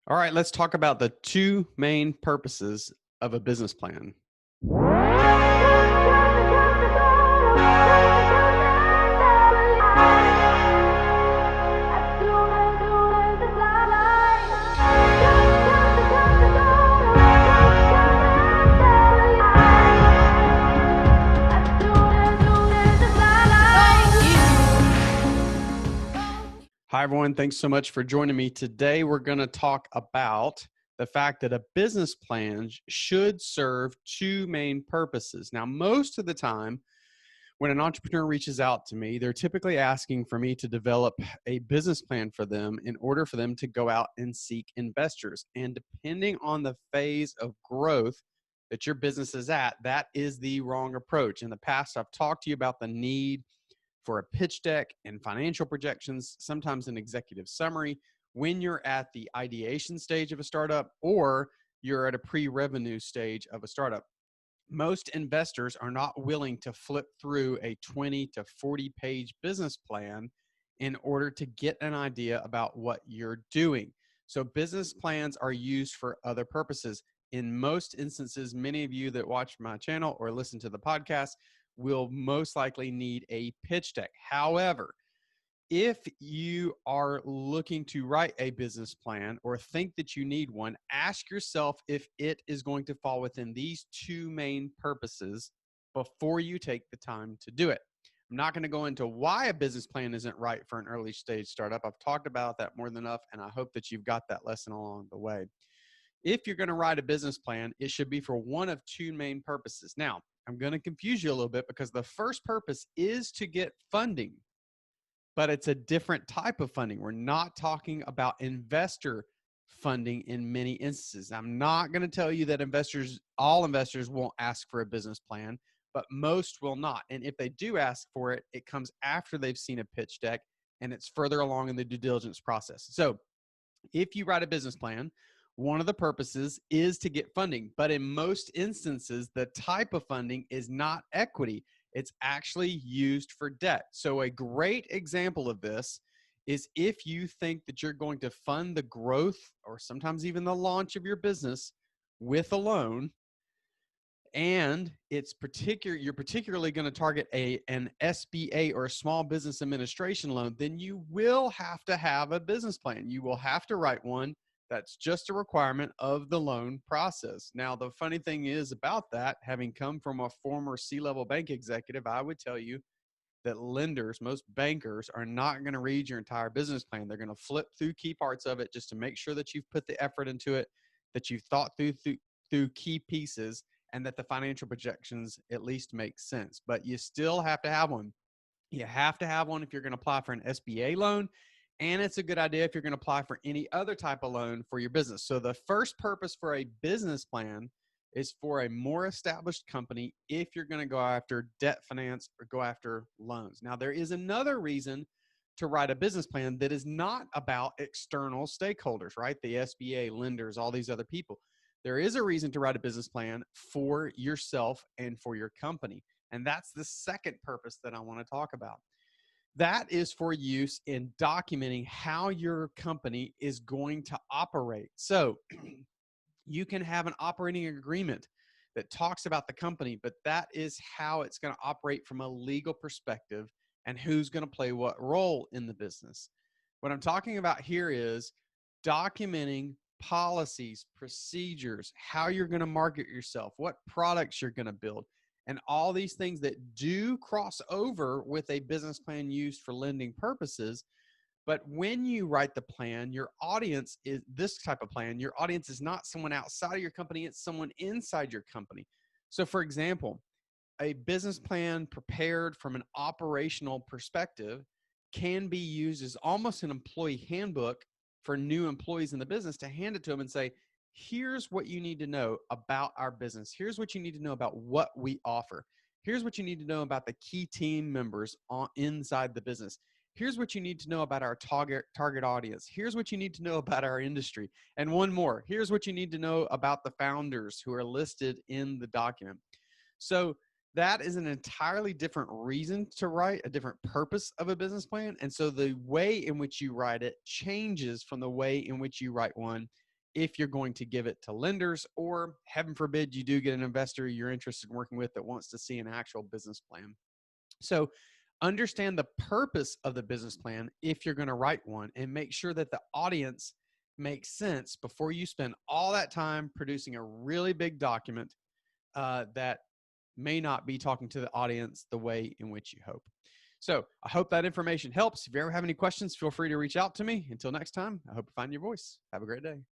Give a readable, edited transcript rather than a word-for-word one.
All right, let's talk about the two main purposes of a business plan. Hi, everyone. Thanks so much for joining me. Today, we're going to talk about the fact that a business plan should serve two main purposes. Now, most of the time, when an entrepreneur reaches out to me, they're typically asking for me to develop a business plan for them in order for them to go out and seek investors. And depending on the phase of growth that your business is at, that is the wrong approach. In the past, I've talked to you about the need for a pitch deck and financial projections, sometimes an executive summary when you're at the ideation stage of a startup or you're at a pre-revenue stage of a startup. Most investors are not willing to flip through a 20 to 40 page business plan in order to get an idea about what you're doing. So business plans are used for other purposes. In most instances, many of you that watch my channel or listen to the podcast will most likely need a pitch deck. However, if you are looking to write a business plan or think that you need one, ask yourself if it is going to fall within these two main purposes before you take the time to do it. I'm not going to go into why a business plan isn't right for an early stage startup. I've talked about that more than enough, and I hope that you've got that lesson along the way. If you're going to write a business plan, it should be for one of two main purposes. Now, I'm going to confuse you a little bit because the first purpose is to get funding, but it's a different type of funding. We're not talking about investor funding in many instances. I'm not going to tell you that all investors won't ask for a business plan, but most will not. And if they do ask for it, it comes after they've seen a pitch deck and it's further along in the due diligence process. So if you write a business plan, one of the purposes is to get funding, but in most instances, the type of funding is not equity. It's actually used for debt. So a great example of this is if you think that you're going to fund the growth or sometimes even the launch of your business with a loan, and you're particularly going to target an SBA or a small business administration loan, then you will have to have a business plan. You will have to write one. That's just a requirement of the loan process. Now, the funny thing is about that, having come from a former C-level bank executive, I would tell you that lenders, most bankers, are not going to read your entire business plan. They're going to flip through key parts of it just to make sure that you've put the effort into it, that you've thought through key pieces, and that the financial projections at least make sense. But you still have to have one. You have to have one if you're going to apply for an SBA loan. And it's a good idea if you're going to apply for any other type of loan for your business. So the first purpose for a business plan is for a more established company if you're going to go after debt finance or go after loans. Now, there is another reason to write a business plan that is not about external stakeholders, right? The SBA, lenders, all these other people. There is a reason to write a business plan for yourself and for your company. And that's the second purpose that I want to talk about. That is for use in documenting how your company is going to operate. So you can have an operating agreement that talks about the company, but that is how it's going to operate from a legal perspective and who's going to play what role in the business. What I'm talking about here is documenting policies, procedures, how you're going to market yourself, what products you're going to build, and all these things that do cross over with a business plan used for lending purposes. But when you write the plan, your audience is this type of plan. Your audience is not someone outside of your company, it's someone inside your company. So, for example, a business plan prepared from an operational perspective can be used as almost an employee handbook for new employees in the business to hand it to them and say, here's what you need to know about our business. Here's what you need to know about what we offer. Here's what you need to know about the key team members inside the business. Here's what you need to know about our target audience. Here's what you need to know about our industry. And one more, here's what you need to know about the founders who are listed in the document. So that is an entirely different reason to write, a different purpose of a business plan. And so the way in which you write it changes from the way in which you write one if you're going to give it to lenders, or heaven forbid, you do get an investor you're interested in working with that wants to see an actual business plan. So understand the purpose of the business plan if you're going to write one, and make sure that the audience makes sense before you spend all that time producing a really big document that may not be talking to the audience the way in which you hope. So I hope that information helps. If you ever have any questions, feel free to reach out to me. Until next time, I hope you find your voice. Have a great day.